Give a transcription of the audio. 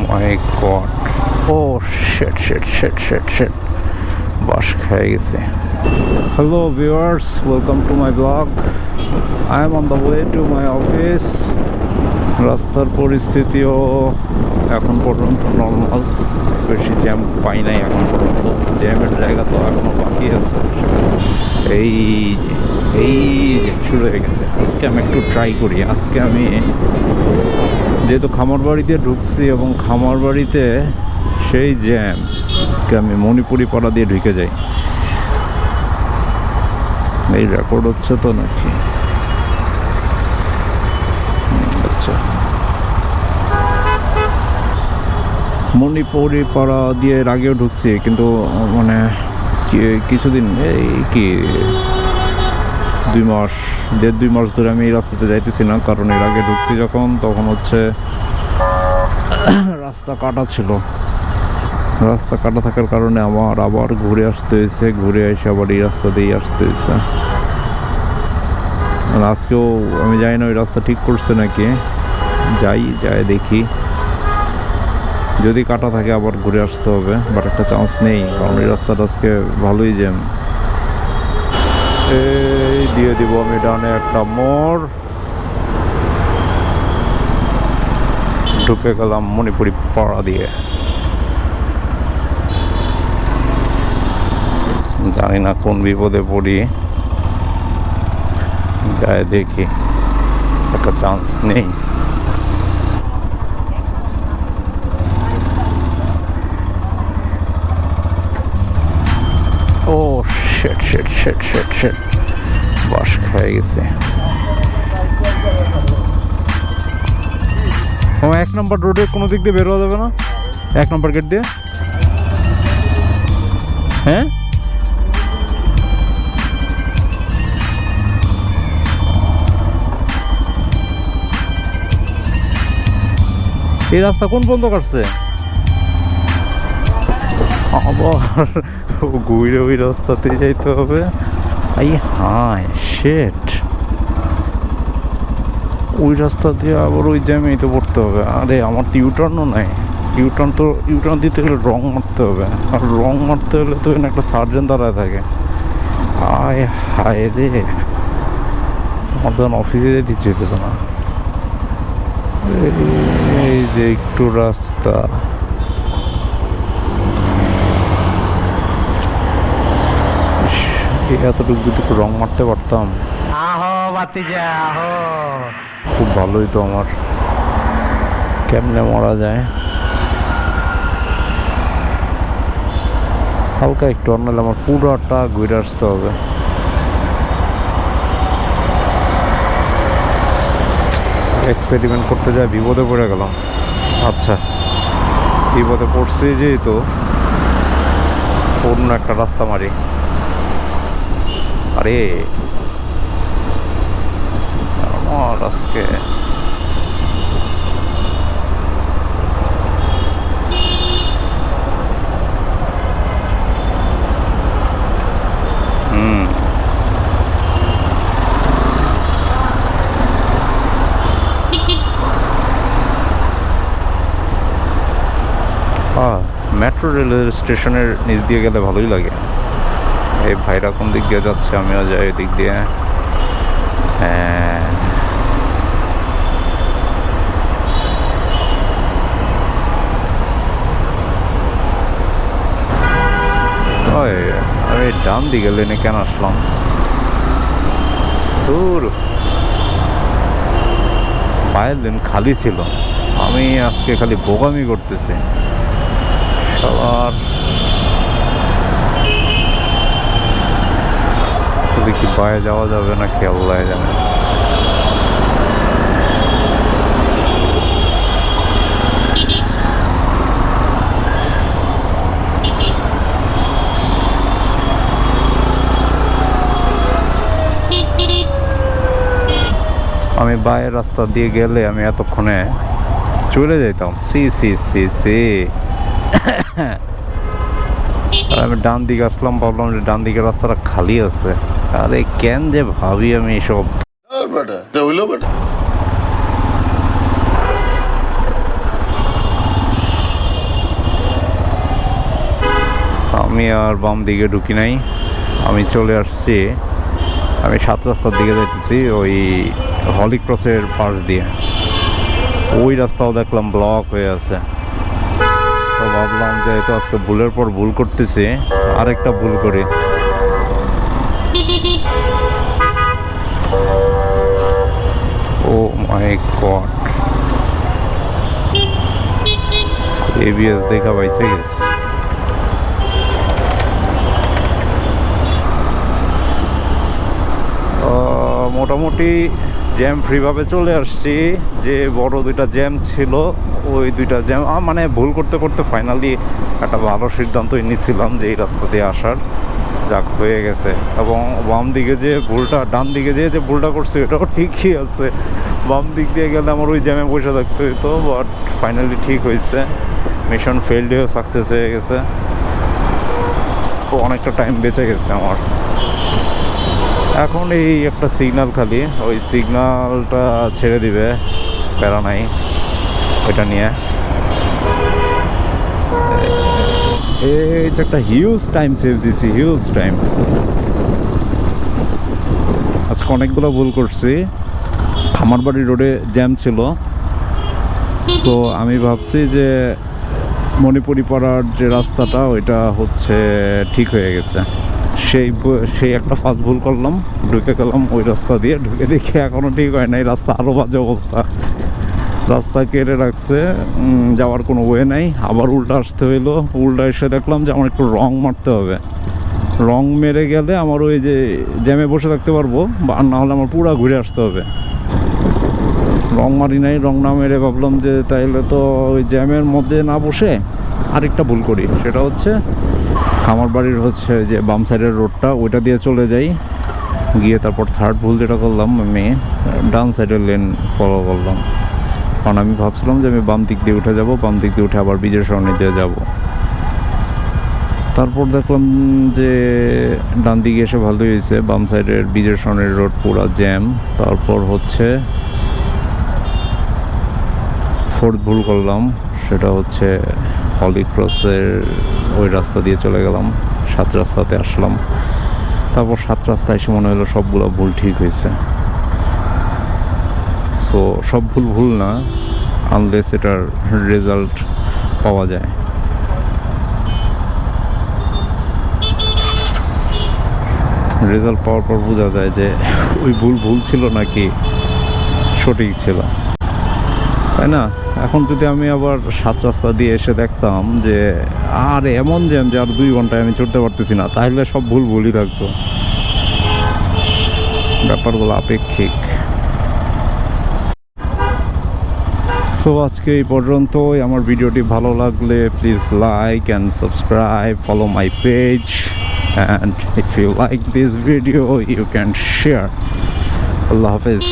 মাই god, oh shit shit shit shit shit, bus খেয়ে গেছে। Hello viewers, welcome to my blog. I am on the way to my office. রাস্তার পরিস্থিতিও এখন পর্যন্ত normal, বেশি jam পাই নাই এখন পর্যন্ত। জ্যামের জায়গা তো এখনও বাকি আছে। এই যে শুরু হয়ে গেছে। আজকে আমি একটু ট্রাই করি। আজকে আমি যেহেতু খামার বাড়ি দিয়ে ঢুকছি এবং খামার বাড়িতে সেই জ্যাম, আজকে আমি মণিপুরি পাড়া দিয়ে ঢুকে যাই। এই রেকর্ড হচ্ছে তো নাকি? আচ্ছা, মণিপুরি পাড়া দিয়ে এর আগেও ঢুকছি, কিন্তু মানে কিছুদিন, এই কি 1.5 মাস ধরে আমি এই রাস্তাতে যাইতেছি না। কারণ এর আগে ঢুকছি যখন, তখন হচ্ছে রাস্তা কাটা ছিল। রাস্তা কাটা থাকার কারণে আমার আবার ঘুরে আসতে হয়েছে, ঘুরে এসে আবার এই রাস্তা দিয়েই আসতে হয়েছে। আজকেও আমি জানি না ওই রাস্তা ঠিক করছে নাকি, যাই দেখি। যদি কাটা থাকে আবার ঘুরে আসতে হবে, বাট একটা চান্স নেই, কারণ এই রাস্তাটা আজকে ভালোই জ্যাম। এই দিয়ে দিব আমি ডানে একটা মোড়, ঢুকে গেলাম মণিপুরি পাড়া দিয়ে। জানি না কোন বিপদে পড়ি, যাই দেখি, একটা চান্স নেই। Oh shit shit shit shit shit, bus খেয়ে গেছে। ও 1 নম্বর রোডে কোনো দিক দিয়ে বের হওয়া যাবে না? 1 নম্বর গেট দিয়ে? হ্যাঁ, এই রাস্তা কোন পর্যন্ত কাটছে? আবার ঘুরে ওই রাস্তাতে যাইতে হবে। আই হায় শেট, ওই রাস্তা দিয়ে আবার ওই জ্যামেই তো পড়তে হবে। আরে আমার তো ইউটার্নও নাই। ইউটার্ন দিতে গেলে রং মারতে হবে, আর রং মারতে হলে তো একটা সার্জেন্ট দাঁড়ায় থাকে। আয় হায় রে, আমার তো অফিসে যেতে চাইতেছে না। এই যে একটু রাস্তা, এতটুকু যদি একটু রং মারতে পারতাম খুব ভালোই তো। আমার কেমনে মরা যায়, হালকা একটু অন্যলে আমার পুরোটা ঘুরে আসতে হবে। এক্সপেরিমেন্ট করতে যায় বিপদে পড়ে গেলাম। আচ্ছা, বিপদে পড়ছি যেহেতু অন্য একটা রাস্তা মারি। আরে আমার আজকে মেট্রো রেলের স্টেশনের নিচ দিয়ে গেলে ভালোই লাগে। এই ভাইরা কোন দিক দিয়ে যাচ্ছে, আমিও যাই এই দিক দিয়ে। হ্যাঁ, আমি ডান দিকে লেনে কেন আসলাম? দূর, পায়ের লেন খালি ছিল, আমি আজকে খালি বোকামি করতেছি। সবার দেখি বাইরে যাওয়া যাবে না, খেয়াল জানে। আমি বাইরের রাস্তা দিয়ে গেলে আমি এতক্ষণে চলে যেতাম। সি সি সি সি আমি ডান দিকে আসলাম, ভাবলাম যে ডান দিকের রাস্তাটা খালি আছে। আরে কেন যে ভাবি আমি এসব। আমি আর বাম দিকে ঢুকি নাই, আমি চলে আসছি, আমি 7 রাস্তার দিকে যাইতেছি, ওই হলি ক্রসের পাশ দিয়ে। ওই রাস্তাও দেখলাম ব্লক হয়ে আছে, তো ভাবলাম যে তো আজকে ভুলের পর ভুল করতেছি, আরেকটা ভুল করি। ও মাই গড, এবিএস দেখা পাইছে গেছে। মোটামুটি জ্যাম ফ্রিভাবে চলে আসছি। যে বড় দুইটা জ্যাম ছিল, ওই দুইটা জ্যাম মানে ভুল করতে করতে ফাইনালি একটা ভালো সিদ্ধান্তই নিয়েছিলাম যে এই রাস্তা দিয়ে আসার, যাক হয়ে গেছে। এবং বাম দিকে যে ভুলটা, ডান দিকে যে ভুলটা করছে এটাও ঠিকই আছে। বাম দিক দিয়ে গেলে আমার ওই জ্যামে পয়সা থাকতে হইতো, বাট ফাইনালি ঠিক হয়েছে, মিশন ফেইল্ড হয়েও সাকসেস হয়ে গেছে। তো অনেকটা টাইম বেঁচে গেছে আমার। এখন এই একটা সিগন্যাল খালি, ওই সিগন্যালটা ছেড়ে দিবে, প্যারা নাই ওইটা নিয়ে। এই যে একটা হিউজ টাইম সেভ দিছি, হিউজ টাইম। আজকে অনেকগুলো ভুল করছি। খামারবাড়ি রোডে জ্যাম ছিল, তো আমি ভাবছি যে মণিপুরি পাড়ার যে রাস্তাটা ওইটা হচ্ছে ঠিক হয়ে গেছে। সেই একটা ফার্স্ট ভুল করলাম, ঢুকে গেলাম ওই রাস্তা দিয়ে, ঢুকে দেখে এখনও ঠিক হয় নাই, রাস্তা আরও বাজে অবস্থা, রাস্তা কেটে রাখছে, যাওয়ার কোনো ওয়ে নাই। আবার উল্টা আসতে হইলো, উল্টা এসে দেখলাম যে আমার একটু রং মারতে হবে, রং মেরে গেলে আমার ওই যে জ্যামে বসে থাকতে পারবো, আর না হলে আমার পুরো ঘুরে আসতে হবে। রং মারি নাই, রং না মেরে ভাবলাম যে তাইলে তো ওই জ্যামের মধ্যে না বসে আরেকটা ভুল করি, সেটা হচ্ছে খামার বাড়ির হচ্ছে যে বাম সাইডের রোডটা ওইটা দিয়ে চলে যাই, গিয়ে তারপর থার্ড ভুল যেটা করলাম, আমি ডান সাইডের লেন ফলো করলাম। কারণ আমি ভাবছিলাম যে আমি বাম দিক দিয়ে উঠে যাব, বাম দিক দিয়ে উঠে আবার বীজের সরণি দিয়ে যাব। তারপর দেখলাম যে ডান দিকে এসে ভালোই হয়েছে, বাম সাইডের বীজের সরণির রোড পুরা জ্যাম। তারপর হচ্ছে ফোর্থ ভুল করলাম, সেটা হচ্ছে হলি ক্রসের ওই রাস্তা দিয়ে চলে গেলাম, 7 রাস্তাতে আসলাম। তারপর 7 রাস্তায় এসে মনে হলো সবগুলো ভুল ঠিক হয়েছে। সো সব ভুল না, আনলেস এটার রেজাল্ট পাওয়া যায়। রেজাল্ট পাওয়ার পর বোঝা যায় যে ওই ভুল ছিল নাকি সঠিক ছিল, তাই না? এখন যদি আমি আবার 7 রাস্তা দিয়ে এসে দেখতাম যে আর এমন জ্যাম যে আর 2 ঘন্টায় আমি চড়তে পারতেছি না, তাহলে সব ভুলই থাকতো। ব্যাপারগুলো আপেক্ষিক। সো আজকে এই পর্যন্তই। আমার ভিডিওটি ভালো লাগলে please like and subscribe, follow my page, and if you like this video you can share. আল্লাহ হাফেজ।